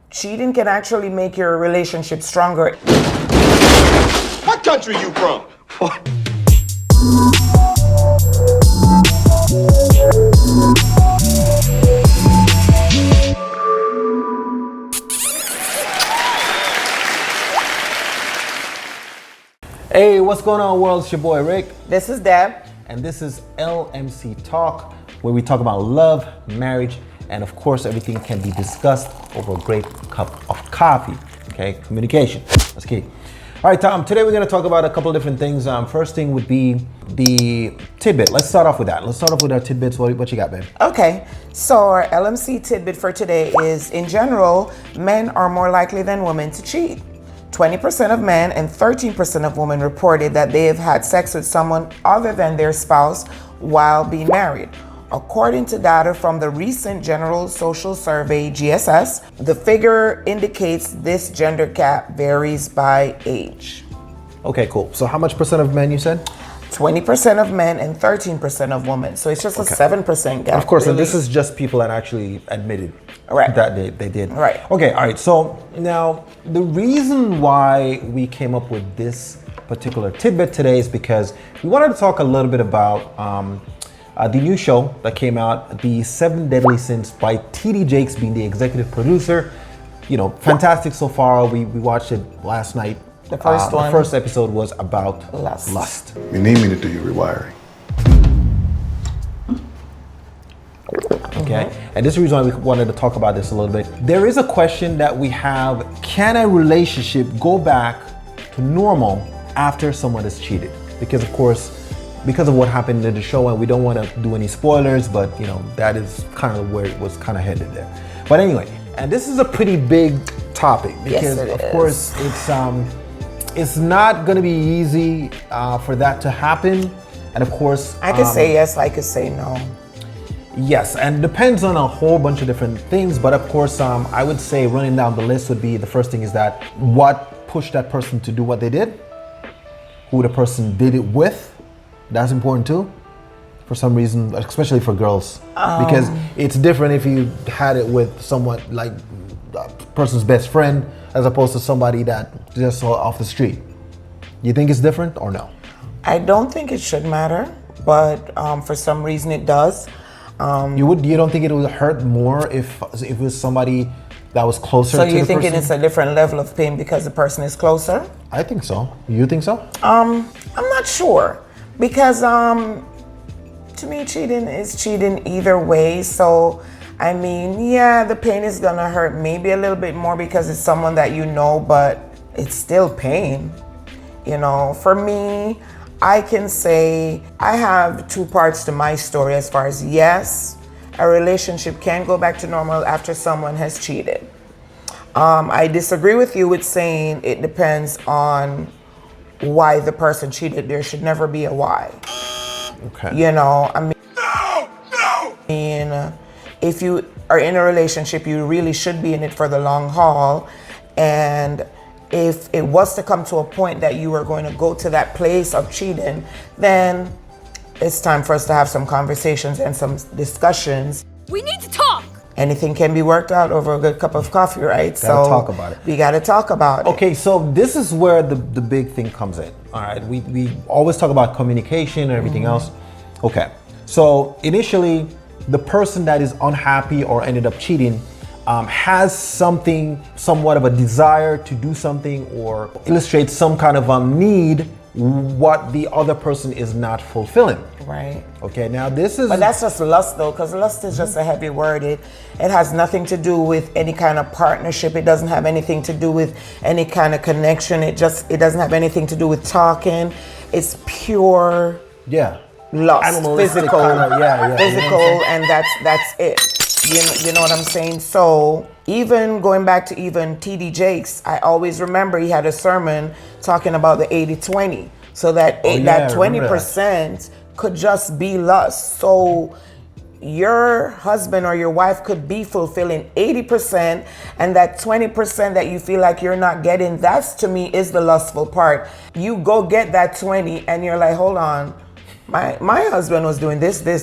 cheating can actually make your relationship stronger. What country you from? What? Hey, what's going on, world? It's your boy Rick. This is Deb. And this is LMC Talk, where we talk about love, marriage, and of course, everything can be discussed over a great cup of coffee. Okay, communication. That's key. All right, Tom, today we're going to talk about a couple of different things. First thing would be the tidbit. Let's start off with that. Let's start off with our tidbits. What you got, babe? Okay, so our LMC tidbit for today is, in general, men are more likely than women to cheat. 20% of men and 13% of women reported that they have had sex with someone other than their spouse while being married. According to data from the recent General Social Survey, GSS, the figure indicates this gender gap varies by age. Okay, cool. So how much percent of men you said? 20% of men and 13% of women. So it's just a 7% gap. Of course, really. and this is just people that actually admitted Right. that they did. Right. Okay, all right. So now the reason why we came up with this particular tidbit today is because we wanted to talk a little bit about the new show that came out, The 7 Deadly Sins by TD Jakes being the executive producer. You know, fantastic so far. We watched it last night. The first one. The first episode was about Lust. You need me to do your rewiring. Okay, and this is the reason why we wanted to talk about this a little bit. There is a question that we have: can a relationship go back to normal after someone has cheated? Because of course, because of what happened in the show, and we don't want to do any spoilers, but you know, that is kind of where it was kind of headed there. But anyway, and this is a pretty big topic because Yes, it of is. course it's not going to be easy for that to happen. And of course, I could say yes, I could say no. yes, and it depends on a whole bunch of different things. But of course, I would say running down the list would be, the first thing is that what pushed that person to do what they did, who the person did it with. That's important too, for some reason, especially for girls, because it's different if you had it with someone like a person's best friend as opposed to somebody that just saw off the street. You think it's different or no? I don't think it should matter, but for some reason it does. You don't think it would hurt more if it was somebody that was closer So to you're the thinking person? it's a different level of pain because the person is closer? I think so. You think so? I'm not sure, because to me cheating is cheating either way. So I mean, yeah, the pain is gonna hurt maybe a little bit more because it's someone that you know, but it's still pain. You know, for me, I can say I have two parts to my story as far as, yes, a relationship can go back to normal after someone has cheated. I disagree with you with saying it depends on why the person cheated. There should never be a why. Okay. You know, I mean, if you are in a relationship, you really should be in it for the long haul. And if it was to come to a point that you were going to go to that place of cheating, then it's time for us to have some conversations and some discussions. We need to talk! Anything can be worked out over a good cup of coffee, right? Gotta talk about it. We gotta talk about it. Okay, so this is where the big thing comes in. All right, we always talk about communication and everything else. Okay, so initially, the person that is unhappy or ended up cheating has somewhat of a desire to do something or illustrate some kind of need what the other person is not fulfilling. Right. Okay, now this is... But that's just lust though, because lust is just a heavy word. It has nothing to do with any kind of partnership. It doesn't have anything to do with any kind of connection. It doesn't have anything to do with talking. It's pure yeah. lust, Animalistic physical, kinda, physical, and that's it. You know what I'm saying? So even going back to even TD Jakes, I always remember he had a sermon talking about the 80-20. So that that 20% could just be lust. So your husband or your wife could be fulfilling 80%, and that 20% that you feel like you're not getting, that's to me is the lustful part. You go get that 20 and you're like, hold on, my husband was doing this. greener.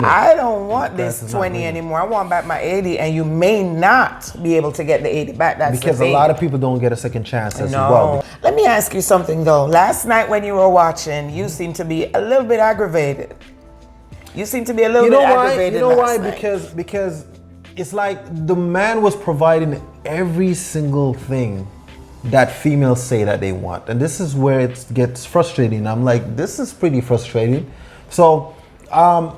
I don't want Grass this is not 20 greener. anymore. I want back my 80, and you may not be able to get the 80 back. That's Because the a thing. lot of people don't get a second chance as No. well. Let me ask you something though. Last night when you were watching, you seemed to be a little bit aggravated. You seem to be a little You know bit why? aggravated. You know last why? night. Because it's like the man was providing every single thing that females say that they want, and this is where it gets frustrating. I'm like, this is pretty frustrating. So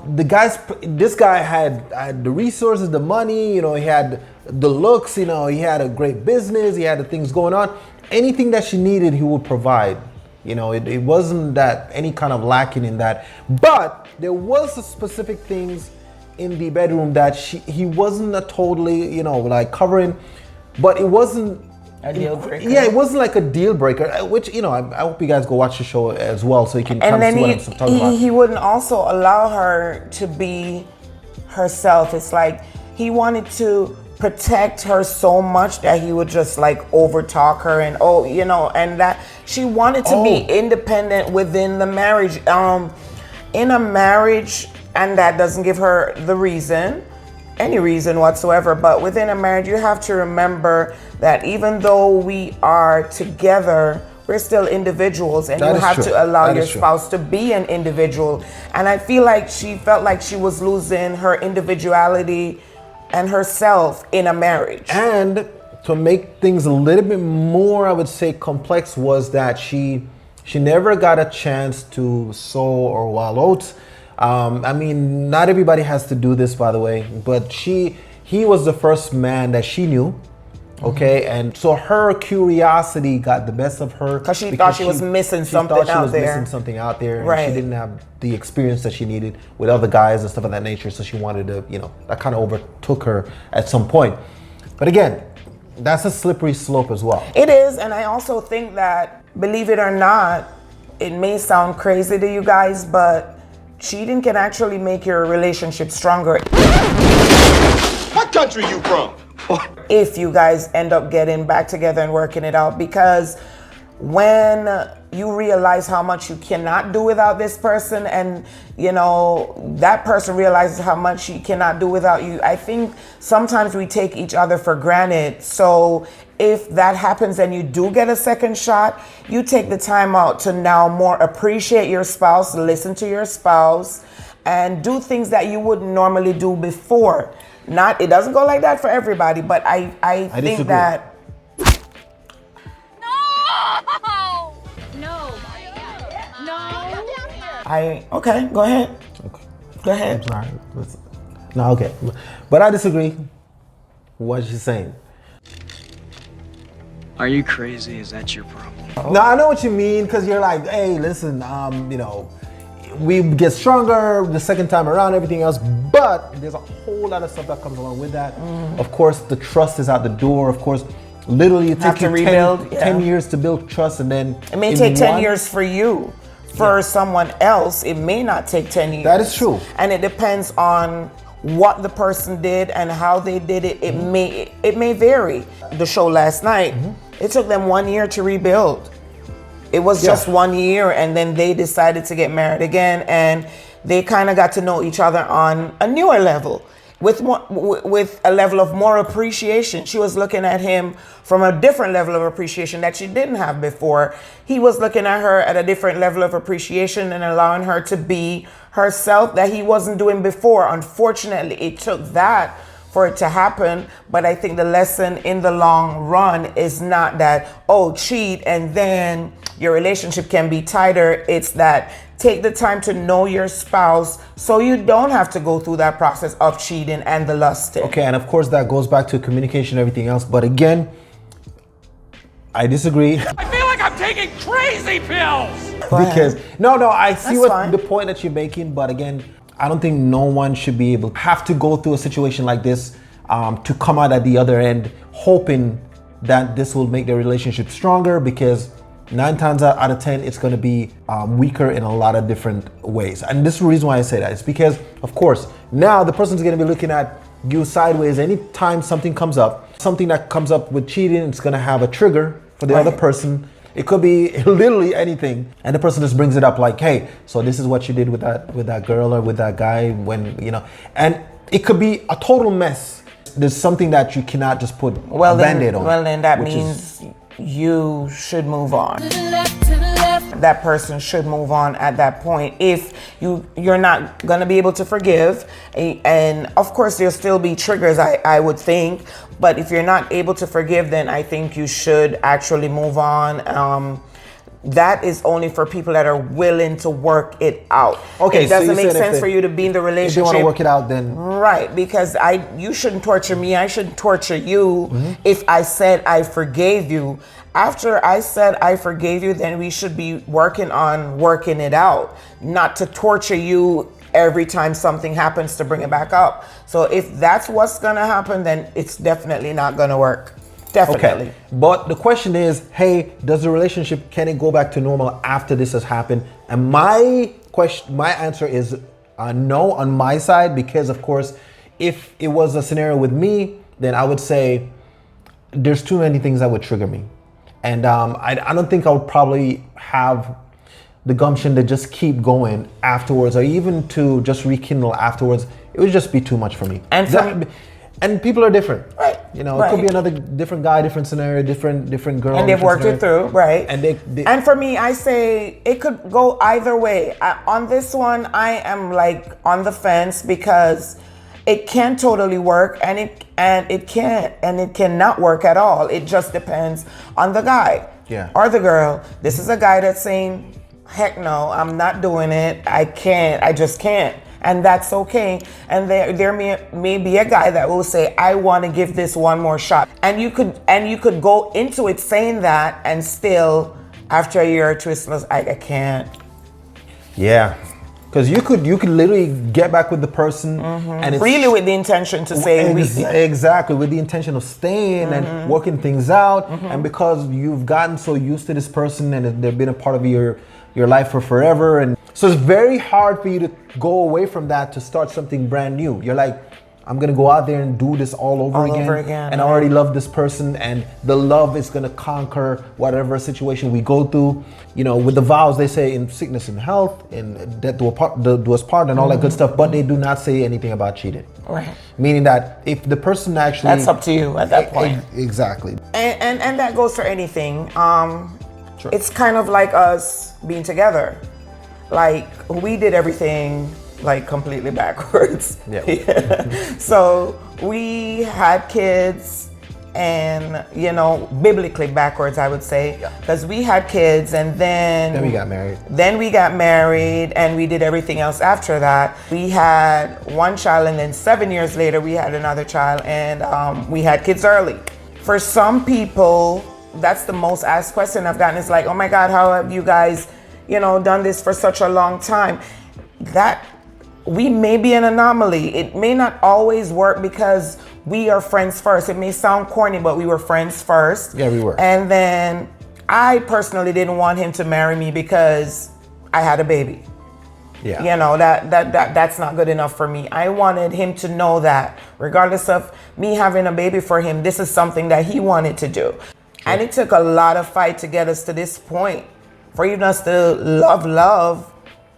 this guy had the resources, the money, you know, he had the looks, you know, he had a great business, he had the things going on. Anything that she needed, he would provide. You know, it wasn't that any kind of lacking in that, but there was specific things in the bedroom that he wasn't a totally, you know, like covering, but it wasn't A deal breaker. Yeah, it wasn't like a deal breaker, which, you know, I hope you guys go watch the show as well so you can kind And of then see what I'm talking about. he wouldn't also allow her to be herself. It's like he wanted to protect her so much that he would just like overtalk her and and that she wanted to be independent within the marriage. In a marriage, and that doesn't give her the reason, any reason whatsoever, but within a marriage, you have to remember that even though we are together, we're still individuals, and That you is have true. to allow That your is true. spouse to be an individual. And I feel like she felt like she was losing her individuality and herself in a marriage. And to make things a little bit more, I would say, complex, was that she never got a chance to sow or wallow oats. I mean, not everybody has to do this, by the way, but he was the first man that she knew. Okay, and so her curiosity got the best of her Because she thought she was missing something thought she out was there. missing something out there, and Right. she didn't have the experience that she needed with other guys and stuff of that nature. So she wanted to, you know, that kind of overtook her at some point. But again, that's a slippery slope as well. It is, and I also think that, believe it or not, it may sound crazy to you guys, but cheating can actually make your relationship stronger What country you from? if you guys end up getting back together and working it out. Because when you realize how much you cannot do without this person, and you know that person realizes how much he cannot do without you, I think sometimes we take each other for granted. So if that happens and you do get a second shot, you take the time out to now more appreciate your spouse, listen to your spouse, and do things that you wouldn't normally do before. It doesn't go like that for everybody, but I think disagree. that okay, go ahead. Okay. Go ahead. I'm sorry. No, okay. But I disagree with what she's saying. Are you crazy? Is that your problem? No, I know what you mean, because you're like, hey, listen, you know, we get stronger the second time around, everything else, but there's a whole lot of stuff that comes along with that. Of course, the trust is out the door. Of course, literally it Have takes to you rebuild, 10 yeah. years to build trust, and then It may in take 10 one- years for you. For someone else, it may not take 10 years. That is true. And it depends on what the person did and how they did it. It may vary. The show last night, it took them 1 year to rebuild. It was just 1 year, and then they decided to get married again, and they kind of got to know each other on a newer level, with a level of more appreciation. She was looking at him from a different level of appreciation that she didn't have before. He was looking at her at a different level of appreciation and allowing her to be herself that he wasn't doing before. Unfortunately, it took that for it to happen, but I think the lesson in the long run is not that, cheat and then your relationship can be tighter. It's that take the time to know your spouse so you don't have to go through that process of cheating and the lusting. Okay, and of course that goes back to communication and everything else, but again, I disagree. I feel like I'm taking crazy pills! Because no, I see That's what fine. the point that you're making, but again, I don't think no one should be able have to go through a situation like this to come out at the other end hoping that this will make their relationship stronger, because 9 times out of 10 it's going to be weaker in a lot of different ways. And this is the reason why I say that. It's because, of course, now the person's going to be looking at you sideways. Anytime something that comes up with cheating, it's going to have a trigger for the other person. It could be literally anything, and the person just brings it up like, "Hey, so this is what you did with that girl or with that guy when you know," and it could be a total mess. There's something that you cannot just put a Band-Aid on. Well, then that which means you should move on. That person should move on at that point. If you're not gonna be able to forgive, and of course there'll still be triggers, I would think. But if you're not able to forgive, then I think you should actually move on. That is only for people that are willing to work it out. Okay, it so doesn't you make said if sense they- for you to be in the if relationship. they want to work it out, then Right, because you shouldn't torture me. I shouldn't torture you if I said I forgave you. After I said I forgave you, then we should be working on working it out, not to torture you every time something happens to bring it back up. So if that's what's gonna happen, then it's definitely not gonna work. Definitely. okay. But the question is, hey, does the relationship, can it go back to normal after this has happened? And my answer is no on my side, because of course, if it was a scenario with me, then I would say there's too many things that would trigger me. And I don't think I would probably have the gumption to just keep going afterwards, or even to just rekindle afterwards. It would just be too much for me. And people are different, Right, You know, it right. could be another different guy, different scenario, different girl, And they've different worked it scenario. through, right? And they And for me, I say it could go either way. On this one, I am like on the fence because it can totally work, and it can't, and it cannot work at all. It just depends on the guy, Yeah. or the girl. This is a guy that's saying, "Heck no, I'm not doing it. I can't. I just can't." And that's okay. And there may be a guy that will say, "I want to give this one more shot." And you could go into it saying that, and still after a year or two, it's like, I can't. yeah, because you could literally get back with the person, and it's Really with the intention to say exactly with the intention of staying and working things out, and because you've gotten so used to this person and they've been a part of your life for forever, and so it's very hard for you to go away from that to start something brand new. You're like, I'm gonna go out there and do this all over again, and I already love this person, and the love is gonna conquer whatever situation we go through. You know, with the vows, they say in sickness and health, in death do us part, and all that good stuff, but they do not say anything about cheating. Right. Meaning that if the person actually, That's up to you at that point. Exactly. And that goes for anything. It's kind of like us being together. Like, we did everything like completely backwards. Yeah. So we had kids, and biblically backwards, I would say, because we had kids, and then we got married. Then we got married, and we did everything else after that. We had one child, and then 7 years later, we had another child, and we had kids early. For some people, that's the most asked question I've gotten. Is like, "Oh my God, how have you guys, done this for such a long time?" That we may be an anomaly. It may not always work because we are friends first. It may sound corny, but we were friends first. Yeah, we were. And then I personally didn't want him to marry me because I had a baby. Yeah. That's not good enough for me. I wanted him to know that regardless of me having a baby for him, this is something that he wanted to do. And it took a lot of fight to get us to this point. For even us to love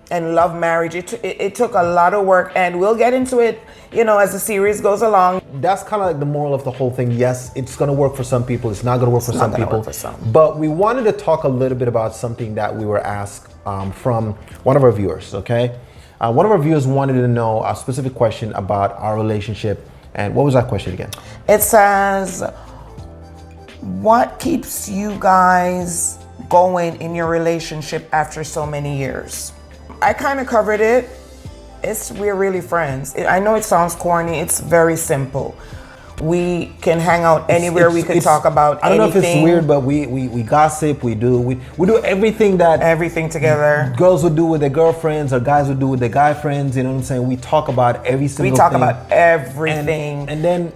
and love marriage, it took a lot of work, and we'll get into it, as the series goes along. That's kind of like the moral of the whole thing. Yes, it's going to work for some people. It's not going to work for some people. Work for some. But we wanted to talk a little bit about something that we were asked from one of our viewers, okay? One of our viewers wanted to know a specific question about our relationship. And what was that question again? It says, what keeps you guys going in your relationship after so many years? I kind of covered it. We're really friends. I know it sounds corny. It's very simple. We can hang out anywhere. We could talk about anything. I don't know if it's weird, but we gossip. We do everything that everything together. Girls would do with their girlfriends, or guys would do with their guy friends. You know what I'm saying? We talk about every single thing. We talk about everything. And then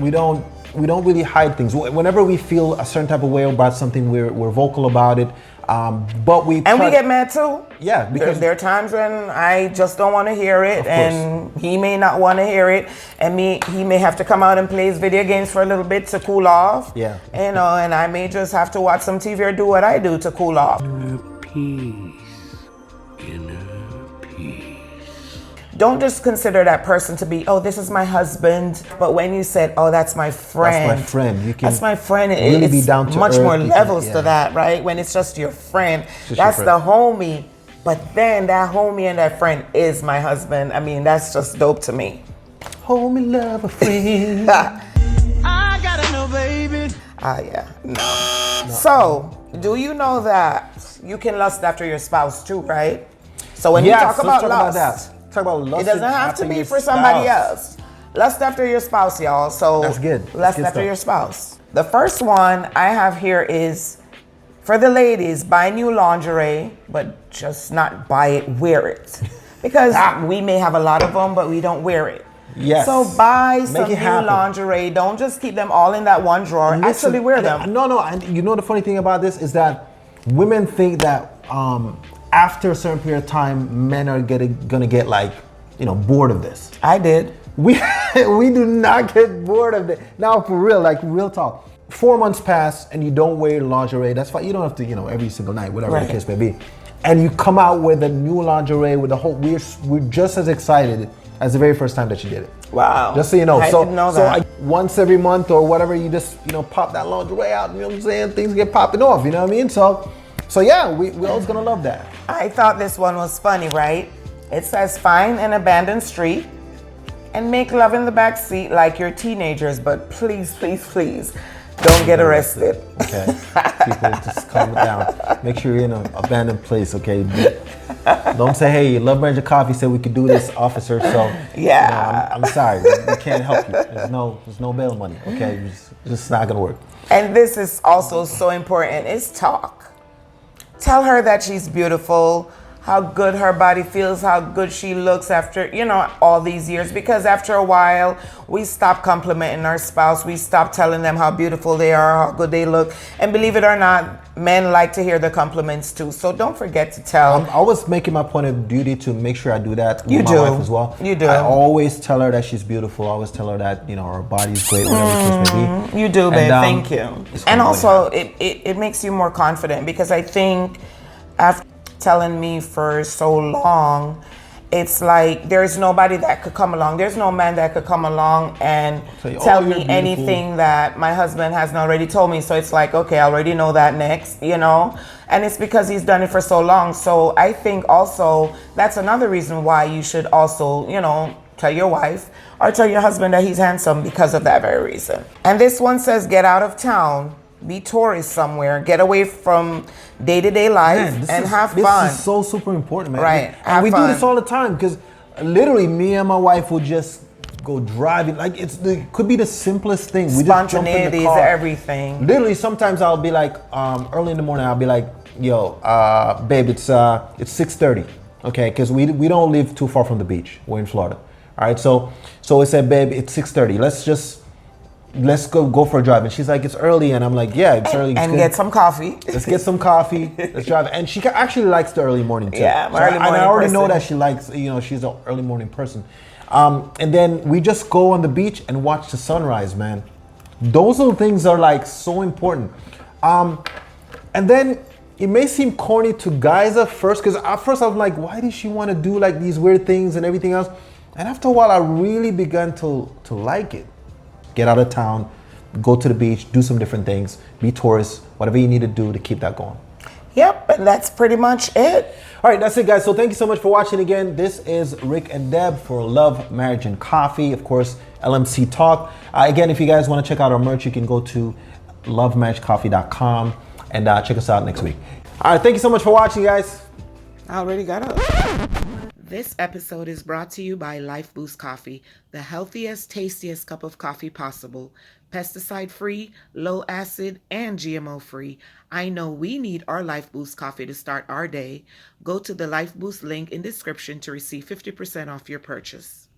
we don't we don't really hide things. Whenever we feel a certain type of way about something, we're vocal about it. But we get mad too. Yeah, because there are times when I just don't want to hear it, and he may not want to hear it, and he may have to come out and play his video games for a little bit to cool off. Yeah, and I may just have to watch some TV or do what I do to cool off. Don't just consider that person to be, oh, this is my husband. But when you said, oh, that's my friend. That's my friend. You can that's my friend. Really it's be down to much earth. more levels to that, right? When it's just your friend. That's the homie. But then that homie and that friend is my husband. I mean, that's just dope to me. Homie, love a friend. I gotta know, baby. Yeah. No. So, do you know that you can lust after your spouse too, right? So when you talk about lust, talk about lust, it doesn't have to be for somebody else. Lust after your spouse, y'all. So that's good. Lust after your spouse. The first one I have here is for the ladies: buy new lingerie, but just not buy it, wear it, because we may have a lot of them, but we don't wear it. Yes. So buy some new happen. lingerie. Don't just keep them all in that one drawer. Actually wear them. No. And you know the funny thing about this is that women think that after a certain period of time, men are gonna get like, bored of this. I did. We do not get bored of it. Now for real, like real talk. 4 months pass and you don't wear lingerie. That's fine. You don't have to, every single night, whatever the case may be. And you come out with a new lingerie with the whole. We're just as excited as the very first time that you did it. Wow. Just so you know. I didn't know that. So once every month or whatever, you just pop that lingerie out. You know what I'm saying? Things get popping off. You know what I mean? So yeah, we're always gonna love that. I thought this one was funny, right? It says find an abandoned street and make love in the back seat like you're teenagers, but please, please, please don't get arrested. Okay. People, just calm it down. Make sure you're in an abandoned place, okay? Don't say, hey, Love Marriage and Coffee said we could do this, officer, so yeah. I'm sorry. We can't help you. There's no bail money, okay? It's just not gonna work. And this is also so important, is talk. Tell her that she's beautiful, how good her body feels, how good she looks after, all these years. Because after a while, we stop complimenting our spouse. We stop telling them how beautiful they are, how good they look. And believe it or not, men like to hear the compliments too. So don't forget to tell. I'm always making my point of duty to make sure I do that with my wife as well. You do. I always tell her that she's beautiful. I always tell her that, her body's great, whatever the case may be. You do, babe. Thank you. And also, it makes you more confident, because I think after telling me for so long, it's like there's nobody that could come along. There's no man that could come along and tell me anything that my husband hasn't already told me. So it's like, okay, I already know that next, And it's because he's done it for so long. So I think also that's another reason why you should also, tell your wife or tell your husband that he's handsome, because of that very reason. And this one says, get out of town. Be tourist somewhere. Get away from day-to-day life and have fun. This is so super important, man. Right. And we do this all the time, because literally me and my wife will just go driving. Like it could be the simplest thing. We just jump in the car. Is everything. Literally, sometimes I'll be like, early in the morning, I'll be like, yo, babe, it's 6:30, okay? Because we don't live too far from the beach. We're in Florida. All right, so I said, babe, it's 6:30. Let's go for a drive. And she's like, it's early. And I'm like, yeah, it's early. And get some coffee. Let's get some coffee. Let's drive. And she actually likes the early morning too. Yeah, so I already know that she likes, she's an early morning person. And then we just go on the beach and watch the sunrise, man. Those little things are like so important. And then it may seem corny to guys at first, because at first I was like, why does she want to do like these weird things and everything else? And after a while, I really began to like it. Get out of town, go to the beach, do some different things, be tourists, whatever you need to do to keep that going. Yep, and that's pretty much it. All right, that's it, guys. So thank you so much for watching again. This is Rick and Deb for Love, Marriage, and Coffee. Of course, LMC Talk. Again, if you guys want to check out our merch, you can go to lovemarriagecoffee.com and check us out next week. All right, thank you so much for watching, guys. I already got up. This episode is brought to you by Life Boost Coffee, the healthiest, tastiest cup of coffee possible. Pesticide-free, low acid, and GMO-free. I know we need our Life Boost coffee to start our day. Go to the Life Boost link in description to receive 50% off your purchase.